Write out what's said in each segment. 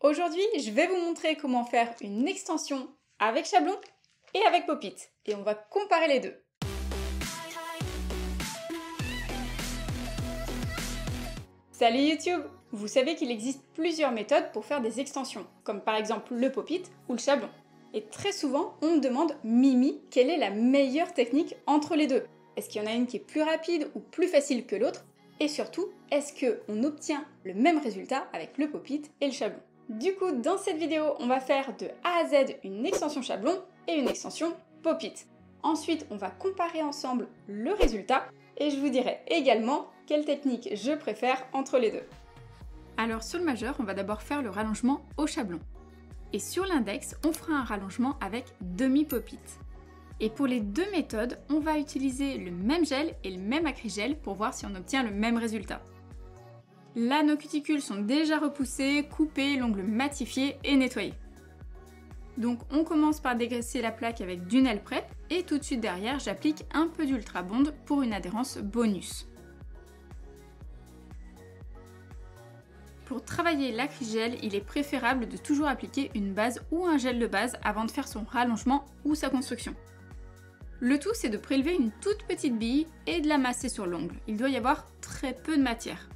Aujourd'hui, je vais vous montrer comment faire une extension avec Chablon et avec Pop-it. Et on va comparer les deux. Salut YouTube! Vous savez qu'il existe plusieurs méthodes pour faire des extensions, comme par exemple le Pop-it ou le Chablon. Et très souvent, on me demande, Mimi, quelle est la meilleure technique entre les deux? Est-ce qu'il y en a une qui est plus rapide ou plus facile que l'autre? Et surtout, est-ce qu'on obtient le même résultat avec le Pop-it et le Chablon? Du coup, dans cette vidéo, on va faire de A à Z une extension Chablon et une extension Pop-it. Ensuite, on va comparer ensemble le résultat et je vous dirai également quelle technique je préfère entre les deux. Alors sur le majeur, on va d'abord faire le rallongement au Chablon. Et sur l'index, on fera un rallongement avec demi-Pop-it. Et pour les deux méthodes, on va utiliser le même gel et le même acrygel pour voir si on obtient le même résultat. Là, nos cuticules sont déjà repoussées, coupées, l'ongle matifié et nettoyé. Donc on commence par dégraisser la plaque avec du Nail Prep et tout de suite derrière, j'applique un peu d'Ultra Bond pour une adhérence bonus. Pour travailler l'acrygel, il est préférable de toujours appliquer une base ou un gel de base avant de faire son rallongement ou sa construction. Le tout, c'est de prélever une toute petite bille et de la masser sur l'ongle. Il doit y avoir très peu de matière.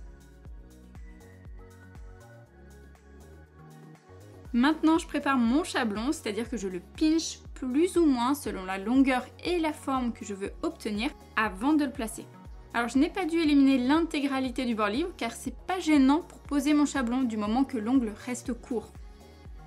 Maintenant, je prépare mon chablon, c'est-à-dire que je le pinche plus ou moins selon la longueur et la forme que je veux obtenir avant de le placer. Alors, je n'ai pas dû éliminer l'intégralité du bord-livre car c'est pas gênant pour poser mon chablon du moment que l'ongle reste court.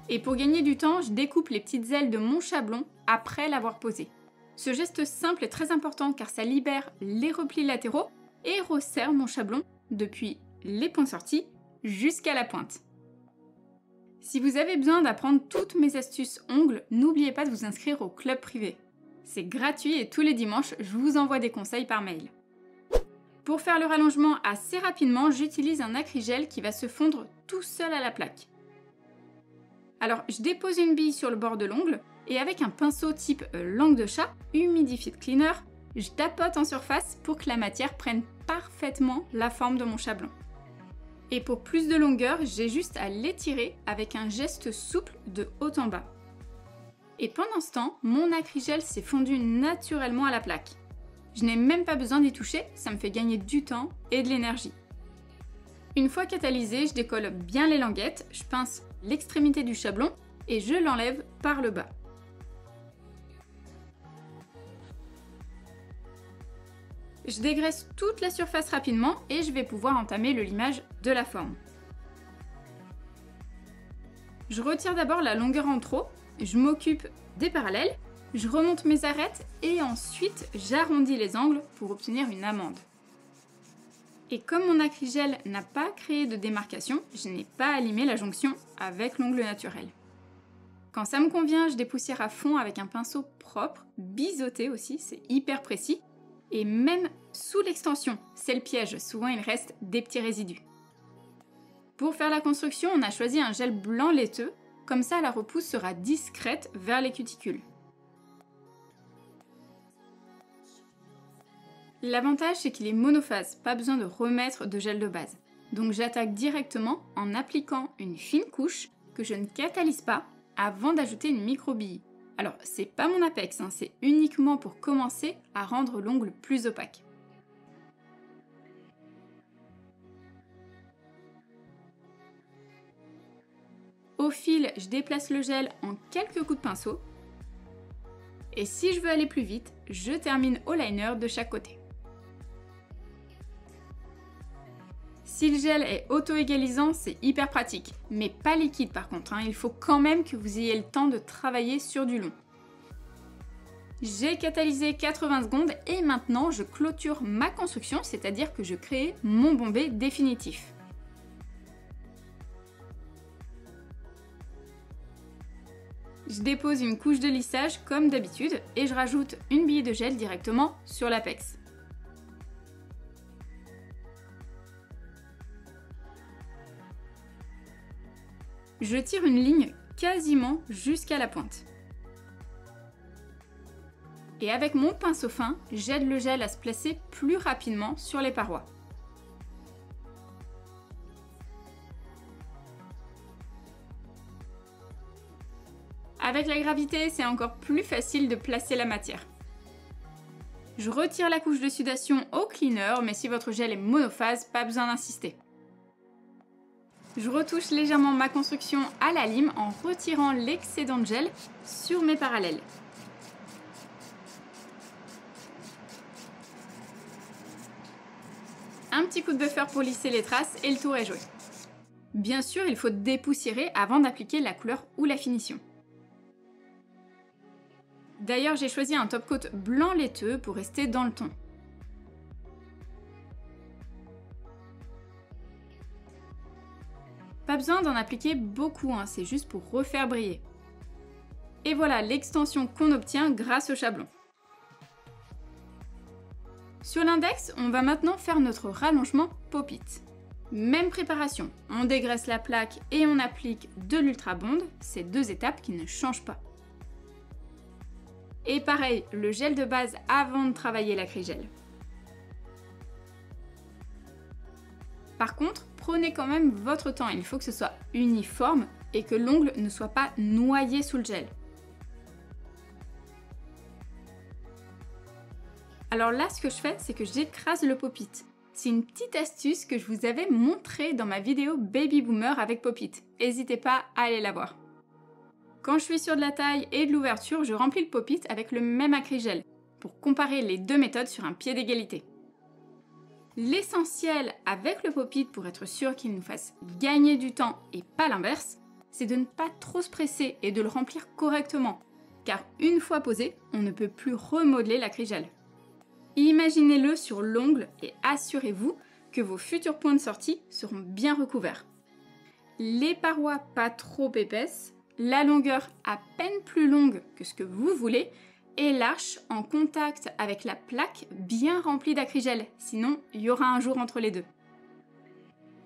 Et pour gagner du temps, je découpe les petites ailes de mon chablon après l'avoir posé. Ce geste simple est très important car ça libère les replis latéraux et resserre mon chablon depuis les points sortis jusqu'à la pointe. Si vous avez besoin d'apprendre toutes mes astuces ongles, n'oubliez pas de vous inscrire au club privé. C'est gratuit et tous les dimanches, je vous envoie des conseils par mail. Pour faire le rallongement assez rapidement, j'utilise un acrygel qui va se fondre tout seul à la plaque. Alors, je dépose une bille sur le bord de l'ongle et avec un pinceau type langue de chat, Humidifit Cleaner, je tapote en surface pour que la matière prenne parfaitement la forme de mon chablon. Et pour plus de longueur, j'ai juste à l'étirer avec un geste souple de haut en bas. Et pendant ce temps, mon acrygel s'est fondu naturellement à la plaque. Je n'ai même pas besoin d'y toucher, ça me fait gagner du temps et de l'énergie. Une fois catalysé, je décolle bien les languettes, je pince l'extrémité du chablon et je l'enlève par le bas. Je dégraisse toute la surface rapidement et je vais pouvoir entamer le limage de la forme. Je retire d'abord la longueur en trop, je m'occupe des parallèles, je remonte mes arêtes et ensuite j'arrondis les angles pour obtenir une amande. Et comme mon acrygel n'a pas créé de démarcation, je n'ai pas à limer la jonction avec l'ongle naturel. Quand ça me convient, je dépoussière à fond avec un pinceau propre, biseauté aussi, c'est hyper précis. Et même sous l'extension, c'est le piège, souvent il reste des petits résidus. Pour faire la construction, on a choisi un gel blanc laiteux, comme ça la repousse sera discrète vers les cuticules. L'avantage c'est qu'il est monophase, pas besoin de remettre de gel de base. Donc j'attaque directement en appliquant une fine couche que je ne catalyse pas avant d'ajouter une micro-bille. Alors, c'est pas mon apex, hein, c'est uniquement pour commencer à rendre l'ongle plus opaque. Au fil, je déplace le gel en quelques coups de pinceau. Et si je veux aller plus vite, je termine au liner de chaque côté. Si le gel est auto-égalisant, c'est hyper pratique, mais pas liquide par contre, hein. Il faut quand même que vous ayez le temps de travailler sur du long. J'ai catalysé 80 secondes et maintenant je clôture ma construction, c'est-à-dire que je crée mon bombé définitif. Je dépose une couche de lissage comme d'habitude et je rajoute une bille de gel directement sur l'apex. Je tire une ligne quasiment jusqu'à la pointe. Et avec mon pinceau fin, j'aide le gel à se placer plus rapidement sur les parois. Avec la gravité, c'est encore plus facile de placer la matière. Je retire la couche de sudation au cleaner, mais si votre gel est monophase, pas besoin d'insister. Je retouche légèrement ma construction à la lime en retirant l'excédent de gel sur mes parallèles. Un petit coup de buffer pour lisser les traces et le tour est joué. Bien sûr, il faut dépoussiérer avant d'appliquer la couleur ou la finition. D'ailleurs, j'ai choisi un top coat blanc laiteux pour rester dans le ton. Pas besoin d'en appliquer beaucoup, c'est juste pour refaire briller. Et voilà l'extension qu'on obtient grâce au chablon. Sur l'index, on va maintenant faire notre rallongement pop-it. Même préparation, on dégraisse la plaque et on applique de l'Ultra Bond, c'est 2 étapes qui ne changent pas. Et pareil, le gel de base avant de travailler l'acrygel. Par contre, prenez quand même votre temps, il faut que ce soit uniforme et que l'ongle ne soit pas noyé sous le gel. Alors là, ce que je fais, c'est que j'écrase le pop-it. C'est une petite astuce que je vous avais montrée dans ma vidéo Baby Boomer avec pop-it. N'hésitez pas à aller la voir. Quand je suis sûre de la taille et de l'ouverture, je remplis le pop-it avec le même acrygel pour comparer les deux méthodes sur un pied d'égalité. L'essentiel avec le pop-it pour être sûr qu'il nous fasse gagner du temps et pas l'inverse, c'est de ne pas trop se presser et de le remplir correctement, car une fois posé, on ne peut plus remodeler l'acrygel. Imaginez-le sur l'ongle et assurez-vous que vos futurs points de sortie seront bien recouverts. Les parois pas trop épaisses, la longueur à peine plus longue que ce que vous voulez et l'arche en contact avec la plaque bien remplie d'acrygel, sinon il y aura un jour entre les deux.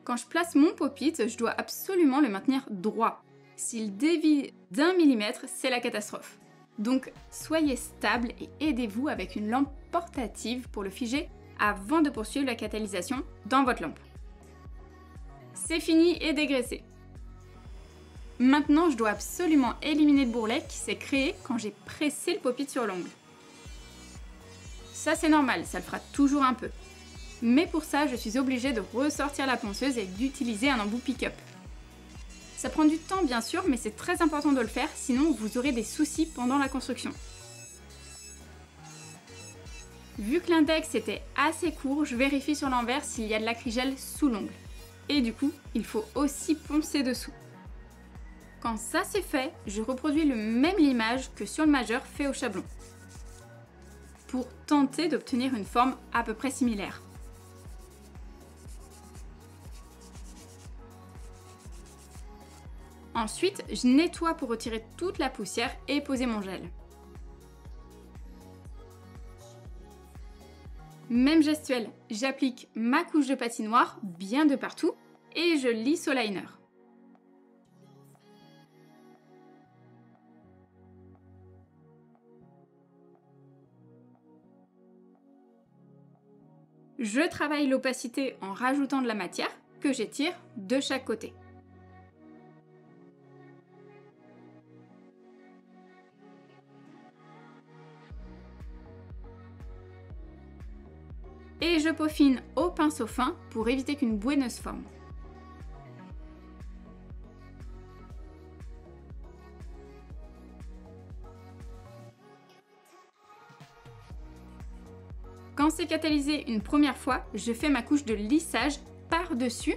Quand je place mon pop-it, je dois absolument le maintenir droit. S'il dévie d'1 millimètre, c'est la catastrophe. Donc soyez stable et aidez-vous avec une lampe portative pour le figer avant de poursuivre la catalysation dans votre lampe. C'est fini et dégraissé. Maintenant, je dois absolument éliminer le bourrelet qui s'est créé quand j'ai pressé le pop-it sur l'ongle. Ça c'est normal, ça le fera toujours un peu. Mais pour ça, je suis obligée de ressortir la ponceuse et d'utiliser un embout pick-up. Ça prend du temps bien sûr, mais c'est très important de le faire, sinon vous aurez des soucis pendant la construction. Vu que l'index était assez court, je vérifie sur l'envers s'il y a de l'acrygel sous l'ongle. Et du coup, il faut aussi poncer dessous. Quand ça c'est fait, je reproduis le même limage que sur le majeur fait au chablon, pour tenter d'obtenir une forme à peu près similaire. Ensuite, je nettoie pour retirer toute la poussière et poser mon gel. Même gestuelle, j'applique ma couche de patinoire bien de partout et je lisse au liner. Je travaille l'opacité en rajoutant de la matière que j'étire de chaque côté. Et je peaufine au pinceau fin pour éviter qu'une bouée ne se forme. Quand c'est catalysé une première fois, je fais ma couche de lissage par-dessus.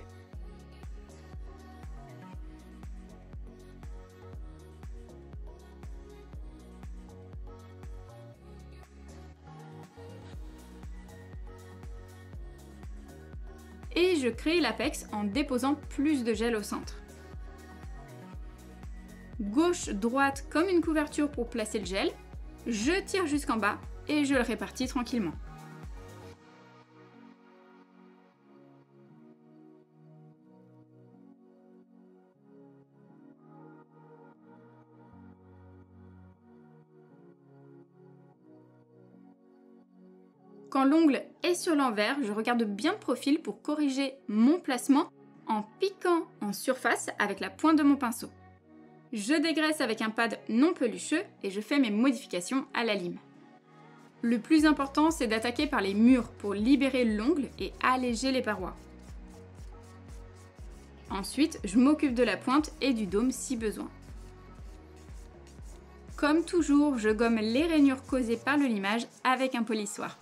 Et je crée l'apex en déposant plus de gel au centre. Gauche, droite comme une couverture pour placer le gel. Je tire jusqu'en bas et je le répartis tranquillement. Quand l'ongle est sur l'envers, je regarde bien de profil pour corriger mon placement en piquant en surface avec la pointe de mon pinceau. Je dégraisse avec un pad non pelucheux et je fais mes modifications à la lime. Le plus important, c'est d'attaquer par les murs pour libérer l'ongle et alléger les parois. Ensuite, je m'occupe de la pointe et du dôme si besoin. Comme toujours, je gomme les rainures causées par le limage avec un polissoir.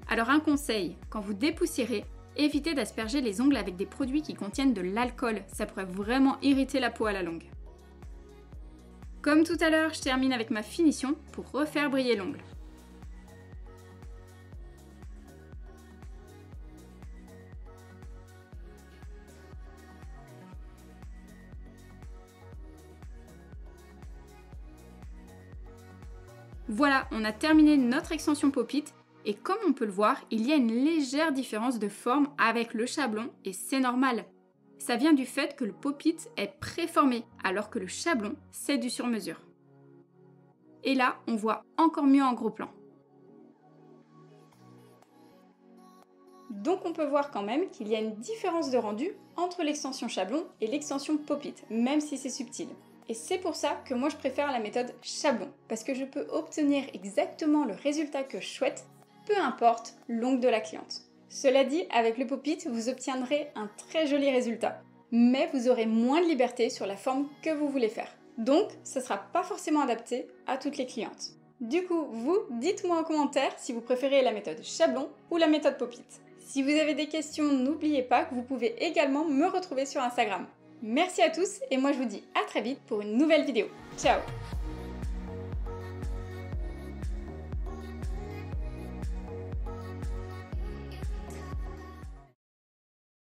Alors un conseil, quand vous dépoussiérez, évitez d'asperger les ongles avec des produits qui contiennent de l'alcool, ça pourrait vraiment irriter la peau à la longue. Comme tout à l'heure, je termine avec ma finition pour refaire briller l'ongle. Voilà, on a terminé notre extension Pop-It et comme on peut le voir, il y a une légère différence de forme avec le chablon et c'est normal. Ça vient du fait que le Pop-It est préformé alors que le chablon c'est du sur-mesure. Et là, on voit encore mieux en gros plan. Donc on peut voir quand même qu'il y a une différence de rendu entre l'extension chablon et l'extension Pop-It, même si c'est subtil. Et c'est pour ça que moi je préfère la méthode chablon, parce que je peux obtenir exactement le résultat que je souhaite, peu importe l'ongle de la cliente. Cela dit, avec le Pop-It, vous obtiendrez un très joli résultat, mais vous aurez moins de liberté sur la forme que vous voulez faire. Donc, ce ne sera pas forcément adapté à toutes les clientes. Du coup, vous, dites-moi en commentaire si vous préférez la méthode chablon ou la méthode Pop-It. Si vous avez des questions, n'oubliez pas que vous pouvez également me retrouver sur Instagram. Merci à tous et moi je vous dis à très vite pour une nouvelle vidéo. Ciao!